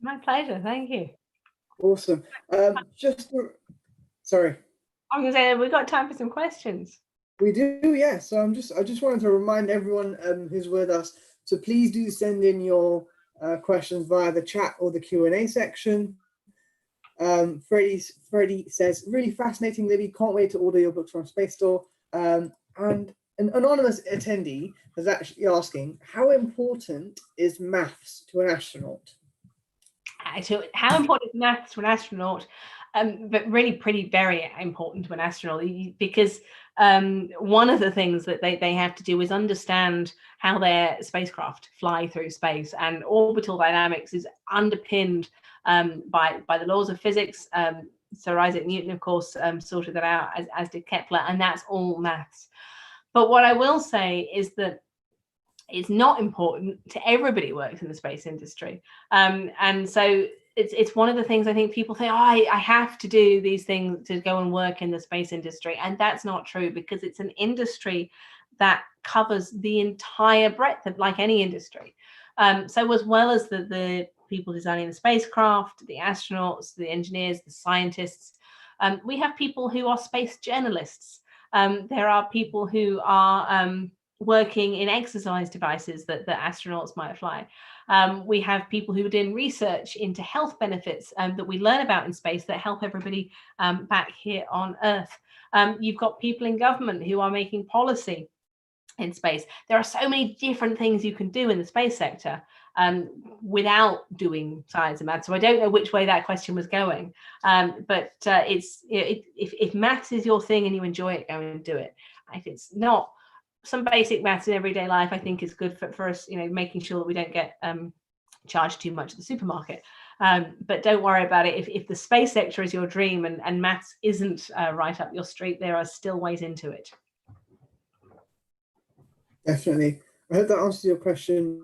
My pleasure. Thank you. Awesome. Sorry. I'm gonna say we've got time for some questions. We do, yeah. So I just wanted to remind everyone who's with us to please do send in your questions via the chat or the Q&A section. Freddie says, really fascinating, Libby. Can't wait to order your books from Space Store. And an anonymous attendee is actually asking, how important is maths to an astronaut? So how important is maths to an astronaut? but really very important to an astronaut, because one of the things that they have to do is understand how their spacecraft fly through space, and orbital dynamics is underpinned by the laws of physics. Sir Isaac Newton, of course, sorted that out, as did Kepler, and that's all maths. But what I will say is that it's not important to everybody who works in the space industry. And so it's one of the things I think people think, oh, I have to do these things to go and work in the space industry. And that's not true, because it's an industry that covers the entire breadth of, like any industry. So as well as the people designing the spacecraft, the astronauts, the engineers, the scientists, we have people who are space journalists. There are people who are working in exercise devices that astronauts might fly. We have people who are doing research into health benefits that we learn about in space that help everybody back here on Earth. You've got people in government who are making policy in space. There are so many different things you can do in the space sector without doing science and maths. So I don't know which way that question was going, but if maths is your thing and you enjoy it, go and do it. If it's not, some basic maths in everyday life, I think, is good for us, making sure that we don't get charged too much at the supermarket. But don't worry about it. If the space sector is your dream and maths isn't right up your street, there are still ways into it. Definitely. I hope that answers your question.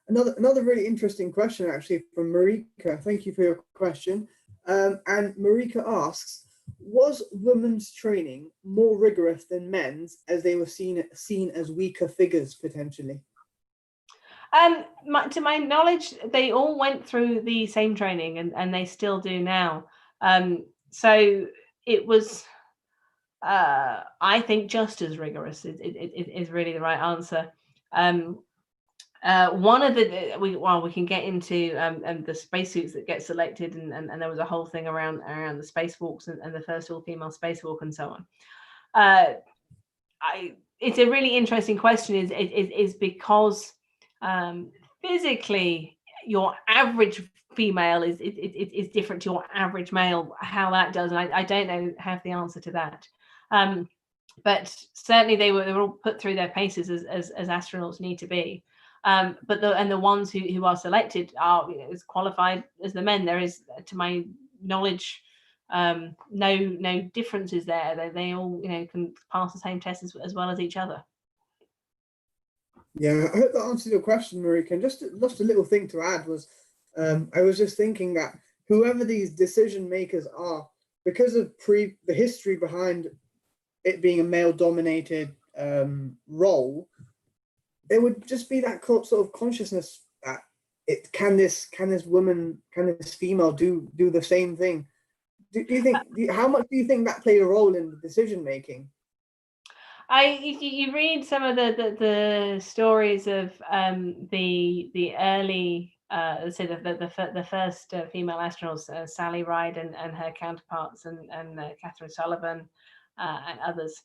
Another really interesting question, actually, from Marika. Thank you for your question. And Marika asks, was women's training more rigorous than men's, as they were seen as weaker figures potentially? To my knowledge, they all went through the same training, and they still do now. So it was, I think, just as rigorous is really the right answer. One of we can get into the spacesuits that get selected, and there was a whole thing around the spacewalks and the first all-female spacewalk and so on. It's a really interesting question, is because physically your average female is different to your average male. How that does, and I don't have the answer to that. But certainly they were all put through their paces as astronauts need to be. But the ones who are selected are as qualified as the men. There is, to my knowledge, no differences there. They all can pass the same tests as well as each other. Yeah, I hope that answers your question, Marika. And just a little thing to add was, I was just thinking that whoever these decision makers are, because of the history behind it being a male-dominated role, there would just be that sort of consciousness that can this female do the same thing? Do you think? How much do you think that played a role in the decision making? You read some of the stories of the early, let's say the first female astronauts, Sally Ride and her counterparts, and Catherine Sullivan and others.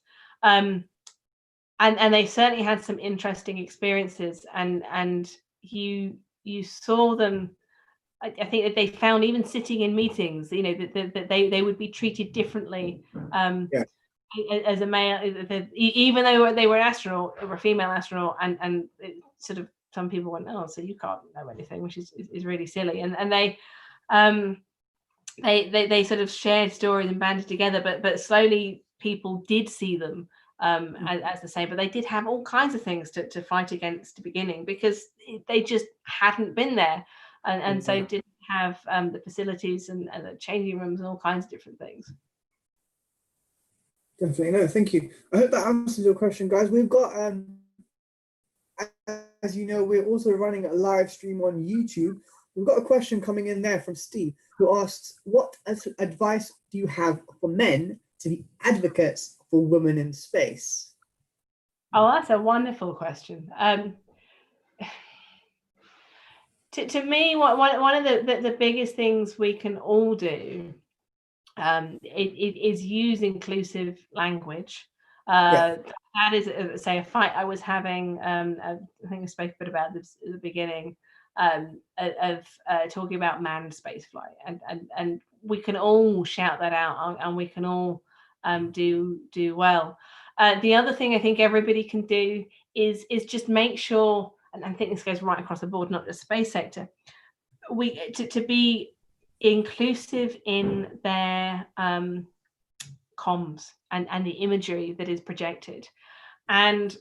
And they certainly had some interesting experiences, and you saw them. I think that they found, even sitting in meetings, that they would be treated differently as a male, even though they were an astronaut, they were a female astronaut, and it sort of, some people went, oh, so you can't know anything, which is really silly, and they sort of shared stories and banded together, but slowly people did see them as the same, but they did have all kinds of things to fight against at the beginning, because they just hadn't been there, and so didn't have the facilities and the changing rooms and all kinds of different things. Definitely. No, thank you. I hope that answers your question, guys. We've got, as you know, we're also running a live stream on YouTube. We've got a question coming in there from Steve, who asks, what advice do you have for men to be advocates for women in space? Oh, that's a wonderful question. To me, one of the biggest things we can all do is use inclusive language. That is, say, a fight I was having. I think I spoke a bit about this at the beginning. talking about manned spaceflight, and we can all shout that out, and we can all do well. The other thing I think everybody can do is just make sure, and I think this goes right across the board, not just space sector, to be inclusive in their comms and the imagery that is projected. And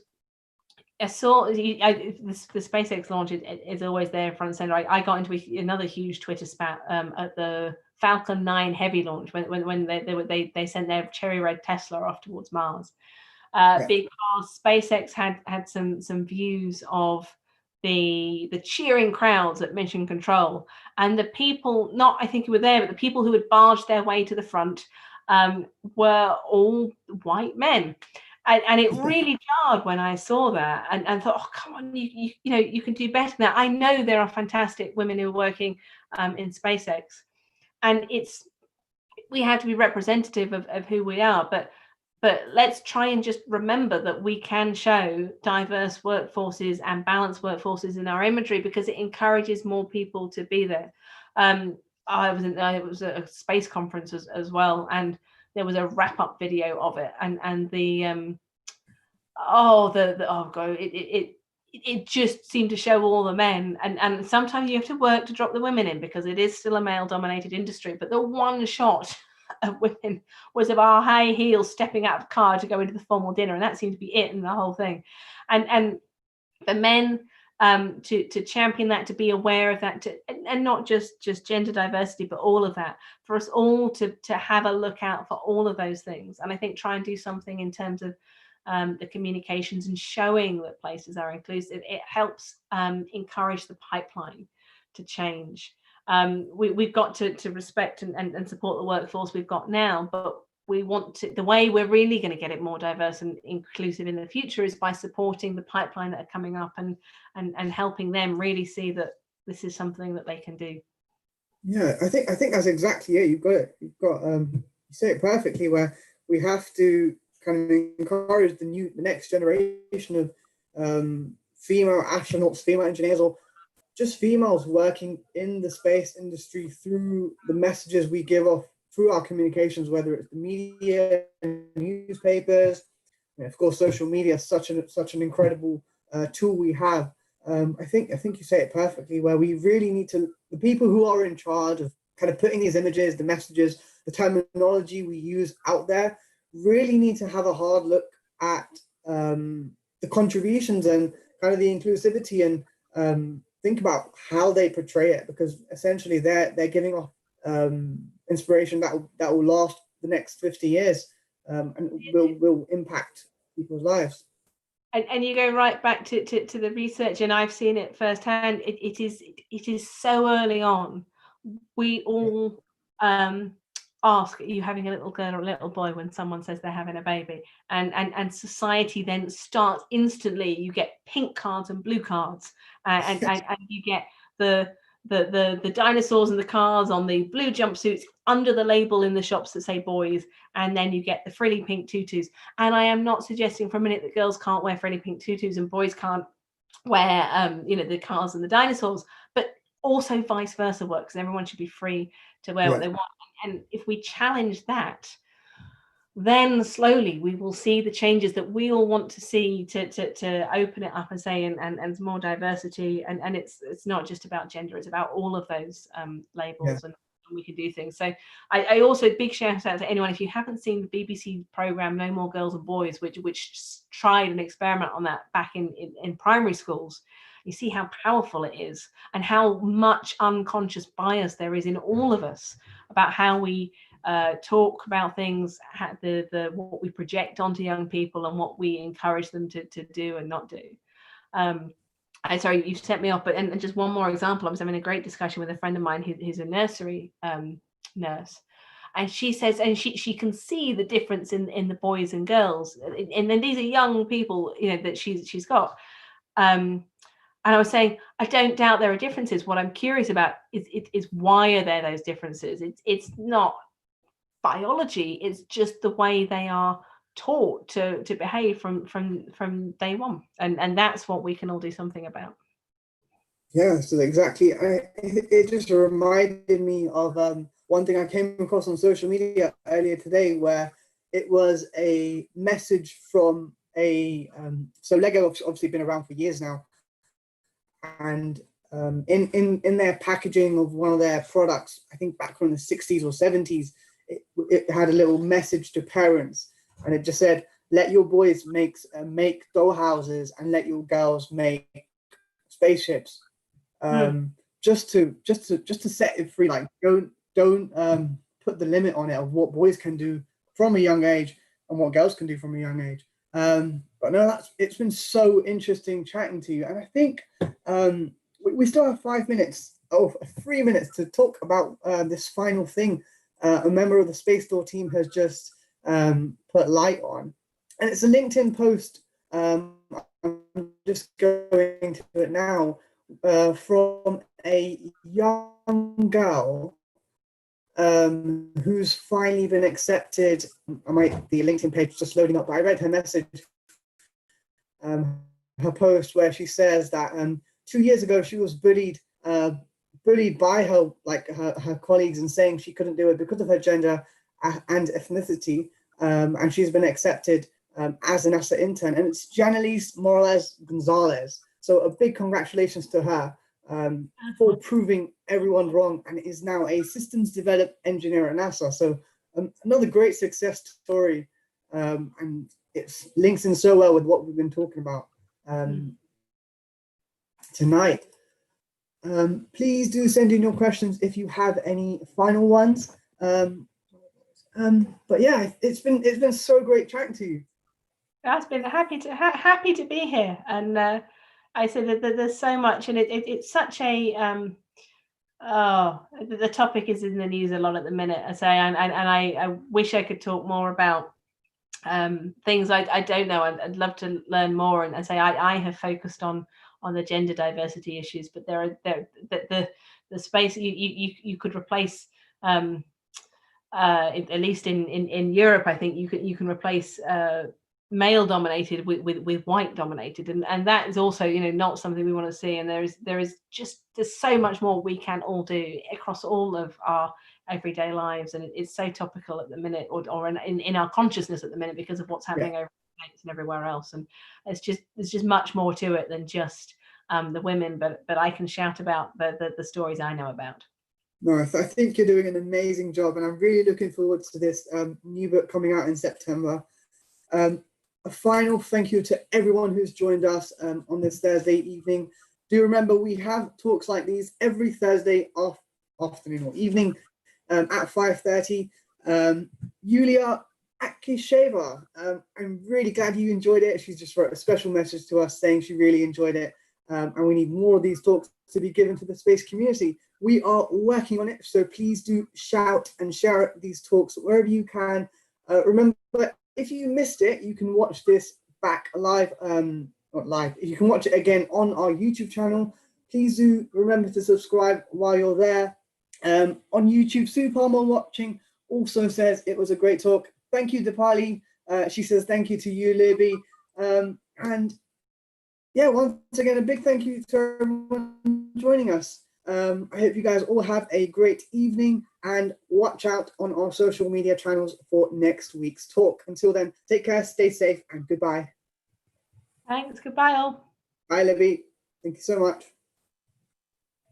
I saw the SpaceX launch is always there front and center. I got into another huge Twitter spat at the Falcon 9 Heavy launch when they sent their cherry red Tesla off towards Mars, because SpaceX had some views of the cheering crowds at Mission Control, and the people, not I think who were there, but the people who had barged their way to the front were all white men. And it really jarred when I saw that, and thought, oh, come on, you know, you can do better than that. I know there are fantastic women who are working in SpaceX, and we have to be representative of who we are, but let's try and just remember that we can show diverse workforces and balanced workforces in our imagery, because it encourages more people to be there. I was at a space conference as well, and there was a wrap-up video of it, and it just seemed to show all the men, and sometimes you have to work to drop the women in, because it is still a male-dominated industry. But the one shot of women was of our high heels stepping out of the car to go into the formal dinner, and that seemed to be it in the whole thing. And the men to champion that, to be aware of that, and not just gender diversity, but all of that, for us all to have a look out for all of those things. And I think try and do something in terms of the communications and showing that places are inclusive. It helps encourage the pipeline to change. We've got to respect and support the workforce we've got now, but we want to, the way we're really going to get it more diverse and inclusive in the future is by supporting the pipeline that are coming up and helping them really see that this is something that they can do. Yeah, I think that's exactly it. You've got you say it perfectly, where we have to kind of encourage the next generation of female astronauts, female engineers, or just females working in the space industry through the messages we give off through our communications, whether it's the media, newspapers, and of course social media, such an incredible tool we have. I think you say it perfectly, where we really need to, the people who are in charge of kind of putting these images, the messages, the terminology we use out there, really need to have a hard look at the contributions and kind of the inclusivity, and think about how they portray it, because essentially they're giving off inspiration that will last the next 50 years and will impact people's lives. And you go right back to the research, and I've seen it firsthand. It is so early on. We all ask, are you having a little girl or a little boy, when someone says they're having a baby, and society then starts instantly. You get pink cards and blue cards, and you get the dinosaurs and the cars on the blue jumpsuits under the label in the shops that say boys, and then you get the frilly pink tutus. And I am not suggesting for a minute that girls can't wear frilly pink tutus and boys can't wear the cars and the dinosaurs, but also vice versa works. Everyone should be free to wear what they want. And if we challenge that, then slowly we will see the changes that we all want to see, to open it up and say and more diversity, and it's not just about gender, it's about all of those labels, and we can do things. So I also, big shout out to anyone, if you haven't seen the BBC program No More Girls and Boys, which tried an experiment on that back in primary schools, you see how powerful it is and how much unconscious bias there is in all of us about how we talk about things, what we project onto young people, and what we encourage them to do and not do. Sorry, you set me off, but and just one more example. I was having a great discussion with a friend of mine who's a nursery nurse, and she says, and she can see the difference in the boys and girls, and then these are young people, that she's got. And I was saying, I don't doubt there are differences. What I'm curious about is why are there those differences? It's not biology, it's just the way they are taught to behave from day one, and that's what we can all do something about. Yeah, so exactly. It just reminded me of one thing I came across on social media earlier today, where it was a message from so Lego obviously been around for years now, and in their packaging of one of their products, I think back from the 60s or 70s, it had a little message to parents, and it just said, "Let your boys make doll houses and let your girls make spaceships." Just to set it free. Like, don't put the limit on it of what boys can do from a young age and what girls can do from a young age. But no, it's been so interesting chatting to you, and I think we still have 3 minutes to talk about this final thing a member of the Space Door team has just put light on, and it's a LinkedIn post. I'm just going to it now. From a young girl who's finally been accepted. The LinkedIn page is just loading up, but I read her message, her post, where she says that 2 years ago she was bullied by her colleagues, and saying she couldn't do it because of her gender and ethnicity, and she's been accepted as a NASA intern, and it's Janice Morales Gonzalez. So a big congratulations to her for proving everyone wrong, and is now a systems development engineer at NASA. So another great success story, and it links in so well with what we've been talking about tonight. Please do send in your questions if you have any final ones. But yeah, it's been so great chatting to you. I've been happy to be here, and I said that there's so much, and it's such a the topic is in the news a lot at the minute. I say, and I wish I could talk more about things I don't know. I'd love to learn more, and I say I have focused on the gender diversity issues, but the space you could replace. At least in Europe, I think you can replace male dominated with white dominated, and that is also not something we want to see. And there's so much more we can all do across all of our everyday lives, and it's so topical at the minute, or in our consciousness at the minute, because of what's happening over the States and everywhere else. And there's just much more to it than just the women, but I can shout about the stories I know about. No, I think you're doing an amazing job, and I'm really looking forward to this new book coming out in September. A final thank you to everyone who's joined us on this Thursday evening. Do remember, we have talks like these every Thursday afternoon or evening at 5:30. Yulia Akisheva, I'm really glad you enjoyed it. She just wrote a special message to us saying she really enjoyed it, and we need more of these talks to be given to the space community. We are working on it, so please do shout and share these talks wherever you can. Remember, if you missed it, you can watch this back live, not live, you can watch it again on our YouTube channel. Please do remember to subscribe while you're there. On YouTube, Sue Palmer watching also says it was a great talk. Thank you, Dipali. She says thank you to you, Libby. And yeah, once again, a big thank you to everyone joining us. I hope you guys all have a great evening, and watch out on our social media channels for next week's talk. Until then, take care, stay safe, and goodbye. Thanks. Goodbye, all. Bye, Libby. Thank you so much.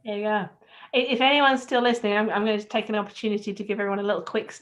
There you go. If anyone's still listening, I'm going to take an opportunity to give everyone a little quick sneak